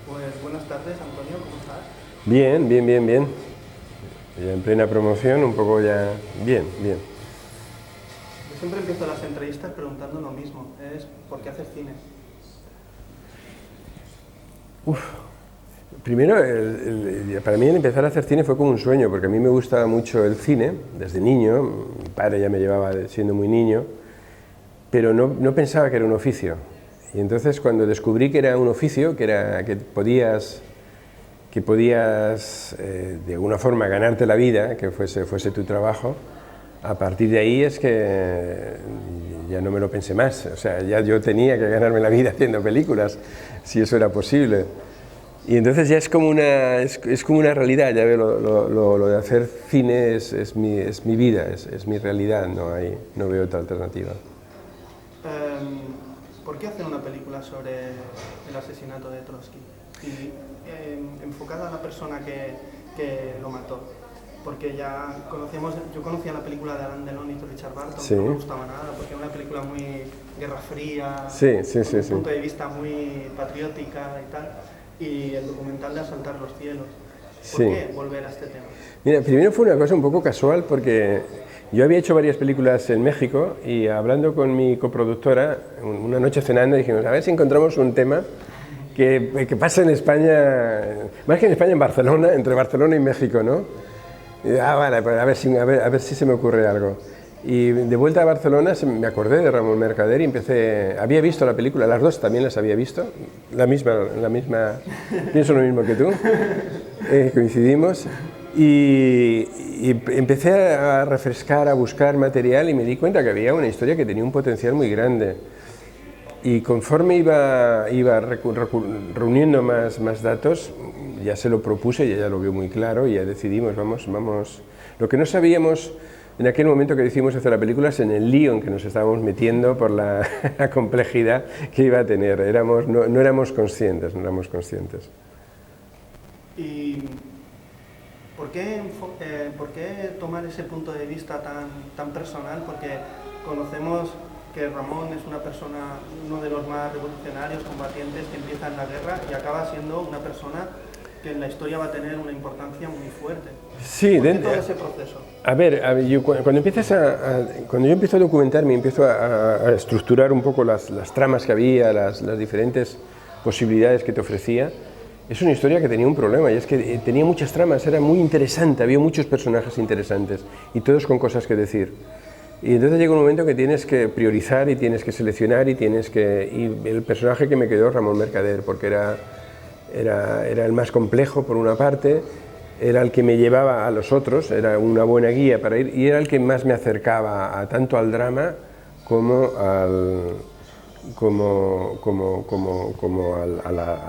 Pues buenas tardes, Antonio, ¿cómo estás? Bien, bien, bien, bien. Ya en plena promoción, un poco ya... Bien, bien. Yo siempre empiezo las entrevistas preguntando lo mismo, es ¿por qué haces cine? Primero, para mí el empezar a hacer cine fue como un sueño, porque a mí me gustaba mucho el cine, desde niño. Mi padre ya me llevaba siendo muy niño, pero no pensaba que era un oficio. Y entonces cuando descubrí que era un oficio, que podías de alguna forma ganarte la vida, que fuese tu trabajo, a partir de ahí es que ya no me lo pensé más. O sea, ya yo tenía que ganarme la vida haciendo películas, si eso era posible. Y entonces ya es como una realidad, ya veo, lo de hacer cine es mi vida, es mi realidad, no veo otra alternativa. ¿Por qué hacer una película sobre el asesinato de Trotsky? Y enfocada a la persona que lo mató. Porque yo conocía la película de Alain Delon y Richard Burton, Sí. no me gustaba nada, porque era una película muy guerra fría, Sí. con un punto de vista muy patriótica y tal, y el documental de Asaltar los cielos. ¿Por qué volver a este tema? Mira, primero fue una cosa un poco casual porque yo había hecho varias películas en México y hablando con mi coproductora, una noche cenando dijimos, a ver si encontramos un tema que pasa en España, más que en España, en Barcelona, entre Barcelona y México, ¿no? Y, vale, pues a ver si se me ocurre algo. Y de vuelta a Barcelona me acordé de Ramón Mercader y había visto la película, las dos también las había visto, la misma, pienso lo mismo que tú, coincidimos, y empecé a refrescar, a buscar material y me di cuenta que había una historia que tenía un potencial muy grande. Y conforme iba reuniendo más datos, ya se lo propuse, ya lo vio muy claro y ya decidimos, vamos. Lo que no sabíamos en aquel momento que decidimos hacer la película es en el lío en que nos estábamos metiendo por la complejidad que iba a tener. No éramos conscientes. ¿Y por qué tomar ese punto de vista tan personal? Porque conocemos que Ramón es uno de los más revolucionarios, combatientes que empieza en la guerra y acaba siendo una persona que en la historia va a tener una importancia muy fuerte. Sí, ¿Por qué todo ese proceso? Cuando yo empiezo a documentarme, empiezo a estructurar un poco las tramas que había, las diferentes posibilidades que te ofrecía. Es una historia que tenía un problema y es que tenía muchas tramas, era muy interesante, había muchos personajes interesantes y todos con cosas que decir. Y entonces llega un momento que tienes que priorizar y tienes que seleccionar y el personaje que me quedó Ramón Mercader, porque era el más complejo por una parte, era el que me llevaba a los otros, era una buena guía para ir y era el que más me acercaba tanto al drama como a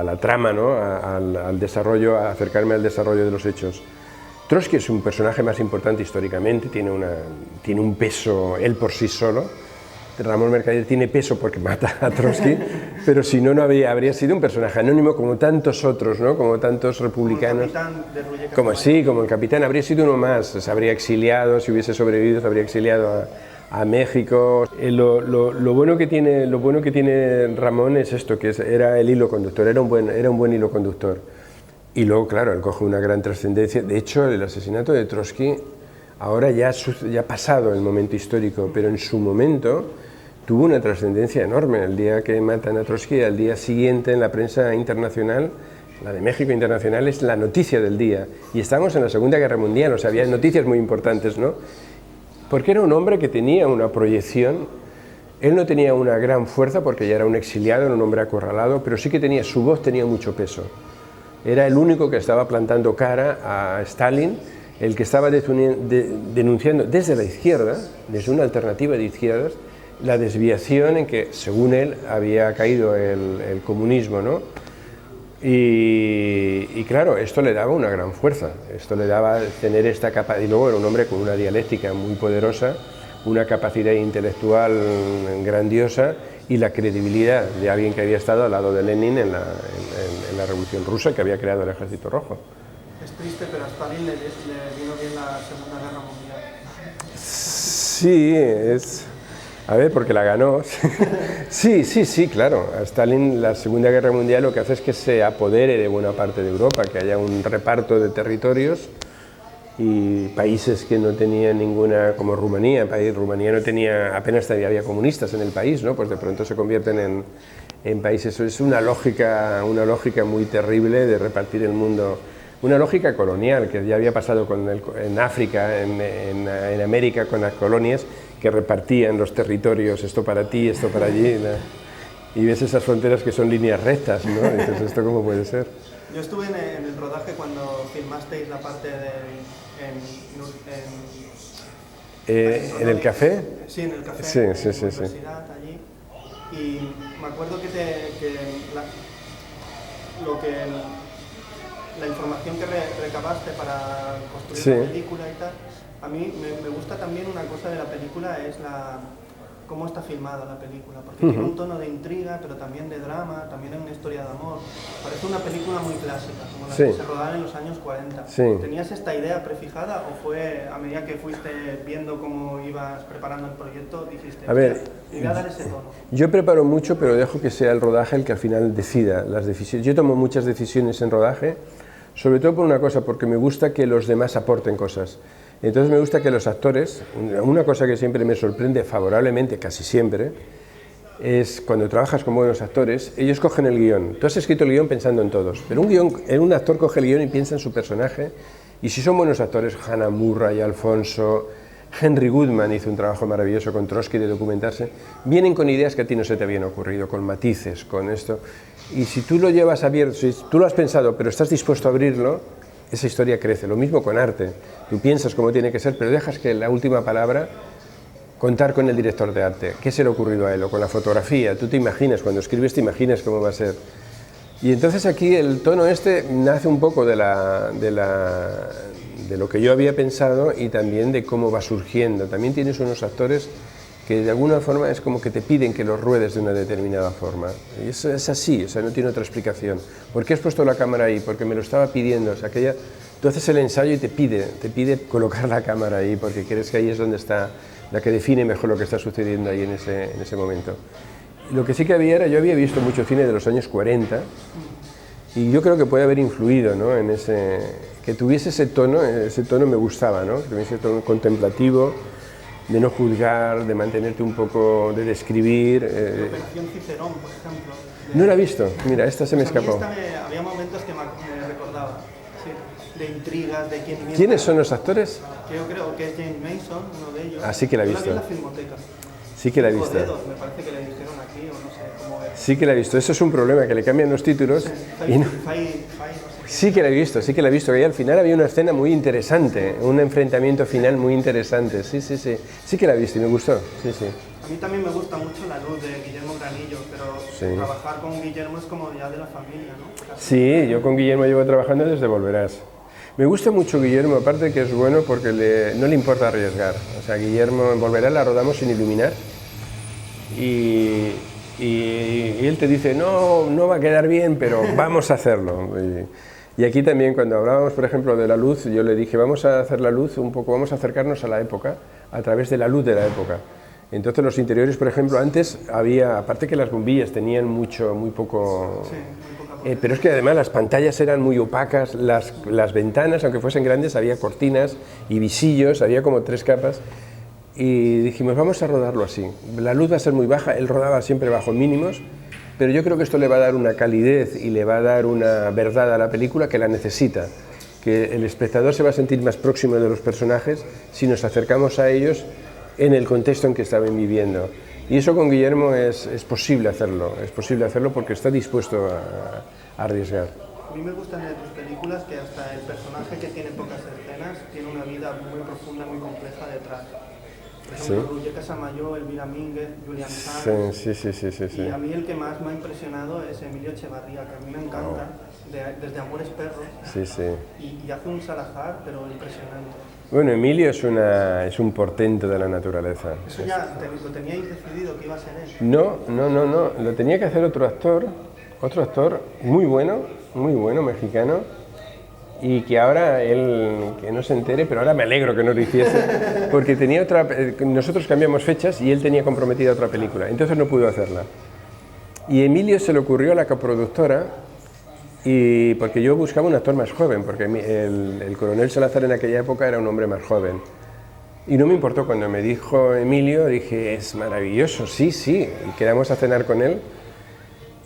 la trama, ¿no? al desarrollo, a acercarme al desarrollo de los hechos. Trotsky es un personaje más importante históricamente, tiene un peso él por sí solo. Ramón Mercader tiene peso porque mata a Trotsky, pero si no, habría sido un personaje anónimo como tantos otros, ¿no? Como tantos republicanos. Como el capitán, habría sido uno más, se habría exiliado, si hubiese sobrevivido, se habría exiliado a México. Lo bueno que tiene Ramón es esto, que era el hilo conductor, era un buen hilo conductor. Y luego, claro, él coge una gran trascendencia. De hecho, el asesinato de Trotsky, ahora ya ha pasado el momento histórico, pero en su momento tuvo una trascendencia enorme. El día que matan a Trotsky, al día siguiente en la prensa internacional, la de México Internacional, es la noticia del día. Y estábamos en la Segunda Guerra Mundial, o sea, había noticias muy importantes, ¿no? Porque era un hombre que tenía una proyección. Él no tenía una gran fuerza porque ya era un exiliado, era un hombre acorralado, pero sí que su voz tenía mucho peso. Era el único que estaba plantando cara a Stalin, el que estaba denunciando desde la izquierda, desde una alternativa de izquierdas, la desviación en que, según él, había caído el comunismo, ¿no? Y claro, esto le daba una gran fuerza, esto le daba tener esta capacidad, y luego era un hombre con una dialéctica muy poderosa, una capacidad intelectual grandiosa y la credibilidad de alguien que había estado al lado de Lenin en la Revolución Rusa, que había creado el Ejército Rojo. Es triste, pero a Stalin le vino bien la Segunda Guerra Mundial. Sí, A ver, porque la ganó. Sí, claro. A Stalin, la Segunda Guerra Mundial lo que hace es que se apodere de buena parte de Europa, que haya un reparto de territorios y países que no tenían ninguna, como Rumanía, Rumanía no tenía, apenas había comunistas en el país, ¿no? Pues de pronto se convierten en países. Es una lógica muy terrible de repartir el mundo. Una lógica colonial que ya había pasado en África, en América, con las colonias que repartían los territorios, esto para ti, esto para allí, ¿no? Y ves esas fronteras que son líneas rectas, ¿no? Y dices, ¿esto cómo puede ser? Yo estuve en el rodaje cuando filmasteis la parte ¿En el café? Sí, en el café, sí, en sí, la sí, universidad, allí. Y me acuerdo la información que recabaste para construir la película y tal, a mí me gusta también una cosa de la película, es cómo está filmada la película, porque tiene un tono de intriga, pero también de drama, también es una historia de amor. Parece una película muy clásica, como las que se rodaban en los años 40. ¿Tenías esta idea prefijada o fue a medida que fuiste viendo cómo ibas preparando el proyecto, dijiste, a ver, voy a dar ese tono? Yo preparo mucho, pero dejo que sea el rodaje el que al final decida las decisiones. Yo tomo muchas decisiones en rodaje, sobre todo por una cosa, porque me gusta que los demás aporten cosas. Entonces me gusta que los actores, una cosa que siempre me sorprende favorablemente, casi siempre, es cuando trabajas con buenos actores, ellos cogen el guión. Tú has escrito el guión pensando en todos, pero un actor coge el guión y piensa en su personaje, y si son buenos actores, Hannah Murray, Alfonso, Henry Goodman hizo un trabajo maravilloso con Trotsky de documentarse, vienen con ideas que a ti no se te habían ocurrido, con matices, con esto, y si tú lo llevas abierto, si tú lo has pensado, pero estás dispuesto a abrirlo, esa historia crece. Lo mismo con arte. Tú piensas cómo tiene que ser, pero dejas que la última palabra, contar con el director de arte. ¿Qué se le ha ocurrido a él? O con la fotografía. Tú te imaginas, cuando escribes te imaginas cómo va a ser. Y entonces aquí el tono nace un poco de lo que yo había pensado y también de cómo va surgiendo. También tienes unos actores que de alguna forma es como que te piden que los ruedes de una determinada forma. Y eso es así, o sea, no tiene otra explicación. ¿Por qué has puesto la cámara ahí? Porque me lo estaba pidiendo. O sea, tú haces el ensayo y te pide colocar la cámara ahí, porque crees que ahí es donde está la que define mejor lo que está sucediendo ahí en ese momento. Lo que sí que yo había visto mucho cine de los años 40, y yo creo que puede haber influido, ¿no? Que tuviese ese tono me gustaba, ¿no? Que tuviese ese tono contemplativo, de no juzgar, de mantenerte un poco, de describir. Operación Cicerón, por ejemplo. No la he visto, mira, esta se me escapó. Había momentos que me recordaba, sí, de intrigas, de quién... ¿Quiénes son los actores? Yo creo que es James Mason, uno de ellos. Ah, sí que la he visto. Yo la vi en la Filmoteca. Sí que la he visto. Dedos, me parece que le dijeron aquí, o no sé cómo era. Sí que la he visto. Eso es un problema, que le cambian los títulos. Sí, y no... Sí que la he visto, que al final había una escena muy interesante, un enfrentamiento final muy interesante. Sí que la he visto y me gustó. Sí. A mí también me gusta mucho La luz de Guillermo Granillo, pero trabajar con Guillermo es como ya de la familia, ¿no? Casi. Sí, yo con Guillermo llevo trabajando desde Volverás. Me gusta mucho Guillermo, aparte que es bueno porque no le importa arriesgar. O sea, Guillermo en Volverás la rodamos sin iluminar y él te dice, no va a quedar bien, pero vamos a hacerlo. Y aquí también, cuando hablábamos, por ejemplo, de la luz, yo le dije, vamos a hacer la luz un poco, vamos a acercarnos a la época, a través de la luz de la época. Entonces los interiores, por ejemplo, antes había, aparte que las bombillas tenían muy poco... Sí, muy poca pero es que además las pantallas eran muy opacas, las ventanas, aunque fuesen grandes, había cortinas y visillos, había como 3 capas. Y dijimos, vamos a rodarlo así. La luz va a ser muy baja, él rodaba siempre bajo mínimos, pero yo creo que esto le va a dar una calidez y le va a dar una verdad a la película que la necesita, que el espectador se va a sentir más próximo de los personajes si nos acercamos a ellos en el contexto en que estaban viviendo. Y eso con Guillermo es posible hacerlo porque está dispuesto a arriesgar. A mí me gustan de tus películas que hasta el personaje que tiene pocas escenas tiene una vida muy profunda, muy compleja detrás. Por ejemplo, Roger Casamayor, Elvira Mínguez, Julián Sanz. Sí. Y a mí el que más me ha impresionado es Emilio Echevarría, que a mí me encanta, desde Amores Perros. Sí. Y hace un Salazar, pero impresionante. Bueno, Emilio es un portento de la naturaleza. ¿Eso ya lo teníais decidido que iba a ser él? No, lo tenía que hacer otro actor muy bueno, mexicano, y que ahora él, que no se entere, pero ahora me alegro que no lo hiciese, porque tenía otra, nosotros cambiamos fechas y él tenía comprometida otra película, entonces no pudo hacerla. Y Emilio se le ocurrió a la coproductora, y porque yo buscaba un actor más joven, porque el coronel Salazar en aquella época era un hombre más joven. Y no me importó, cuando me dijo Emilio, dije, es maravilloso, sí, sí, y quedamos a cenar con él.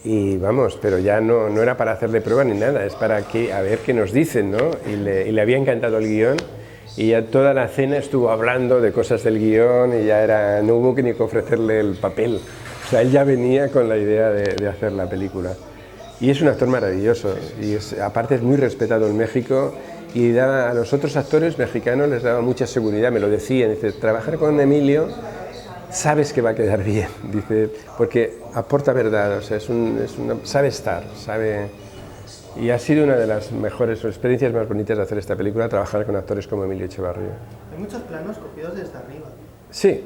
Y vamos, pero ya no era para hacerle prueba ni nada, es para a ver qué nos dicen, ¿no? Y le había encantado el guión, y ya toda la cena estuvo hablando de cosas del guión, y ya no hubo que ni que ofrecerle el papel. O sea, él ya venía con la idea de hacer la película. Y es un actor maravilloso, y aparte es muy respetado en México, y a los otros actores mexicanos les daba mucha seguridad, me lo decían, dice, trabajar con Emilio, sabes que va a quedar bien, dice, porque aporta verdad, o sea, sabe estar, y ha sido una de las mejores experiencias más bonitas de hacer esta película, trabajar con actores como Emilio Echevarría. Hay muchos planos cogidos desde arriba. Sí.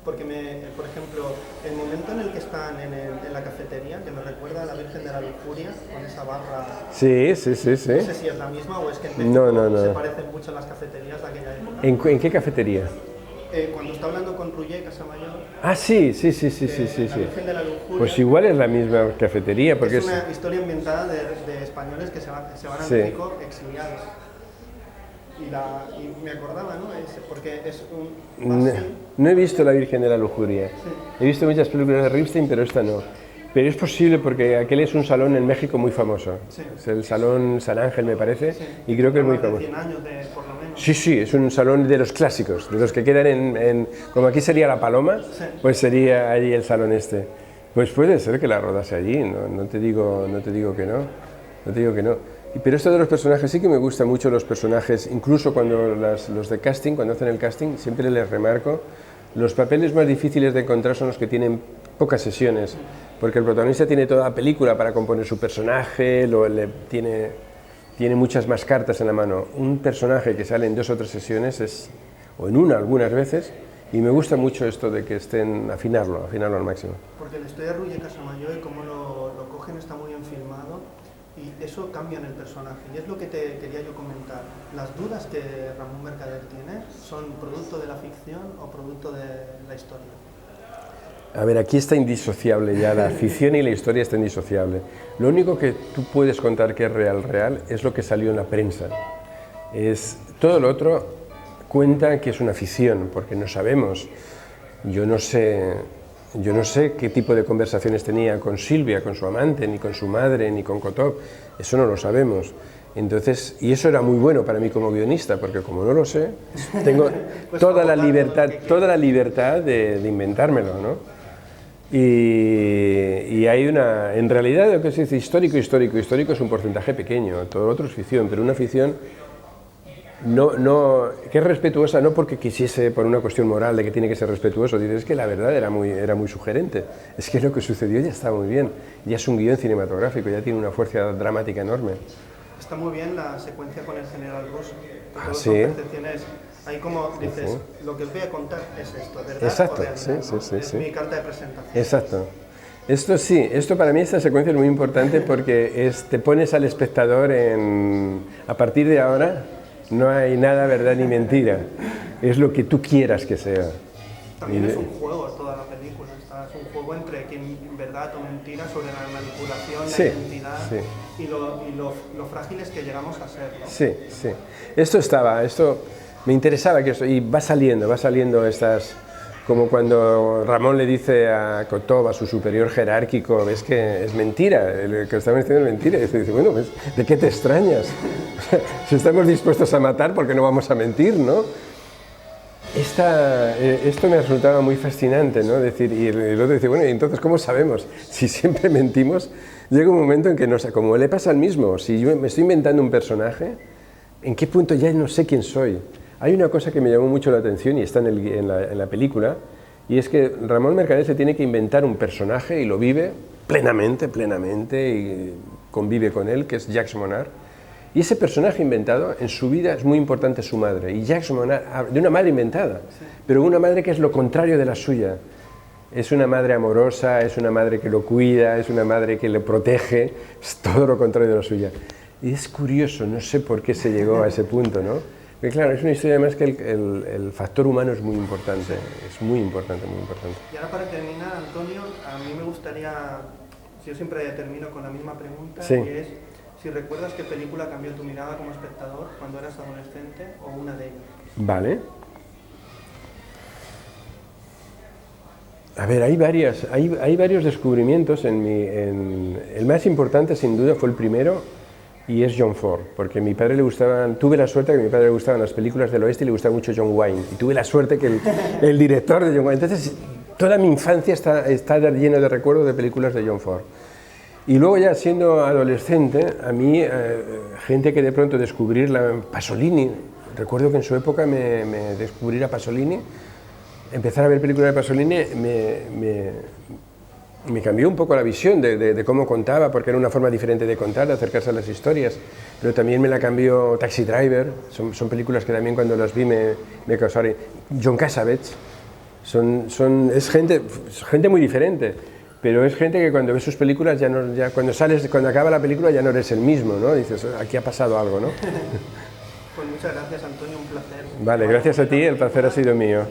Porque, por ejemplo, el momento en el que están en la cafetería, que me recuerda a la Virgen de la Lujuria, con esa barra... Sí. No sé si es la misma o es que en México se parecen mucho las cafeterías de aquella época. ¿En qué cafetería? Cuando está hablando con Ruller Casamayor... Ah, sí. La Virgen de la Lujuria... Pues igual es la misma cafetería, porque es una historia inventada de españoles que se van a México exiliados. Y me acordaba, ¿no? Porque es un... No he visto La Virgen de la Lujuria. Sí. He visto muchas películas de Ripstein, pero esta no. Pero es posible porque aquel es un salón en México muy famoso. Sí. Es el Salón San Ángel, me parece, y creo que es muy famoso. 100 años por lo menos. Sí, es un salón de los clásicos, de los que quedan como aquí sería La Paloma, pues sería allí el salón este. Pues puede ser que la rodase allí, no te digo que no. Pero esto de los personajes, sí que me gustan mucho los personajes, incluso cuando los de casting, cuando hacen el casting, siempre les remarco, los papeles más difíciles de encontrar son los que tienen pocas sesiones, porque el protagonista tiene toda la película para componer su personaje, tiene muchas más cartas en la mano. Un personaje que sale en 2 o 3 sesiones, o en una algunas veces, y me gusta mucho esto de que afinarlo al máximo. Porque la historia de Ruller Casamayor y cómo lo cogen está muy bien filmado. Y eso cambia en el personaje, y es lo que te quería yo comentar. ¿Las dudas que Ramón Mercader tiene son producto de la ficción o producto de la historia? A ver, aquí está indisociable ya, la ficción y la historia está indisociable. Lo único que tú puedes contar que es real, es lo que salió en la prensa. Todo lo otro cuenta que es una ficción, porque no sabemos. Yo no sé qué tipo de conversaciones tenía con Silvia, con su amante, ni con su madre, ni con Kotov, eso no lo sabemos. Entonces, y eso era muy bueno para mí como guionista, porque como no lo sé, tengo pues toda la libertad de inventármelo, ¿no? Y hay en realidad lo que se dice histórico es un porcentaje pequeño, todo lo otro es ficción, pero una ficción que es respetuosa no porque quisiese por una cuestión moral de que tiene que ser respetuoso, dices que la verdad era muy sugerente, es que lo que sucedió ya está muy bien, ya es un guión cinematográfico, ya tiene una fuerza dramática enorme. Está muy bien la secuencia con el general ruso, sí. Son percepciones, ahí como dices, lo que os voy a contar es esto, ¿verdad? Exacto, sí. Es mi carta de presentación. Exacto. Esto para mí, esta secuencia es muy importante porque te pones al espectador a partir de ahora. No hay nada verdad ni mentira, es lo que tú quieras que sea. También es un juego toda la película, es un juego entre verdad o mentira sobre la manipulación, la identidad y lo frágiles que llegamos a ser, ¿no? Sí. Esto me interesaba que y va saliendo estas, como cuando Ramón le dice a Kotov, a su superior jerárquico, ves que es mentira, lo que estamos diciendo es mentira, y dice, bueno, pues, ¿de qué te extrañas? Si estamos dispuestos a matar, ¿por qué no vamos a mentir, no? Esto me resultaba muy fascinante, ¿no? Y el otro dice, bueno, ¿y entonces cómo sabemos? Si siempre mentimos, llega un momento en que no sé, como le pasa al mismo, si yo me estoy inventando un personaje, ¿en qué punto ya no sé quién soy? Hay una cosa que me llamó mucho la atención y está en la película, y es que Ramón Mercader se tiene que inventar un personaje y lo vive plenamente, y convive con él, que es Jacques Monard. Y ese personaje inventado, en su vida es muy importante su madre. Y Jacques Monard, de una madre inventada, pero una madre que es lo contrario de la suya. Es una madre amorosa, es una madre que lo cuida, es una madre que lo protege, es todo lo contrario de la suya. Y es curioso, no sé por qué se llegó a ese punto, ¿no? Porque claro, es una historia además que el factor humano es muy importante, es muy importante, muy importante. Y ahora para terminar, Antonio, a mí me gustaría, yo siempre termino con la misma pregunta, Sí. y es si recuerdas qué película cambió tu mirada como espectador cuando eras adolescente o una de ellas. Vale. A ver, hay varios descubrimientos el más importante sin duda fue el primero y es John Ford, porque a mi padre le gustaban, tuve la suerte que a mi padre le gustaban las películas del oeste y le gustaba mucho John Wayne, y tuve la suerte que el director de John Wayne, entonces toda mi infancia está llena de recuerdos de películas de John Ford. Y luego ya siendo adolescente, a mí, gente que de pronto descubrir Pasolini, recuerdo que en su época me descubrir a Pasolini, empezar a ver películas de Pasolini me cambió un poco la visión de cómo contaba, porque era una forma diferente de contar, de acercarse a las historias, pero también me la cambió Taxi Driver, son películas que también cuando las vi me causaron. John Cassavetes, es gente muy diferente, pero es gente que cuando ves sus películas, cuando acaba la película ya no eres el mismo, ¿no? Dices, aquí ha pasado algo, ¿no? Pues muchas gracias, Antonio, un placer. Vale, gracias a ti, el placer ha sido mío,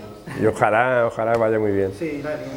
y ojalá vaya muy bien. Sí, irá bien.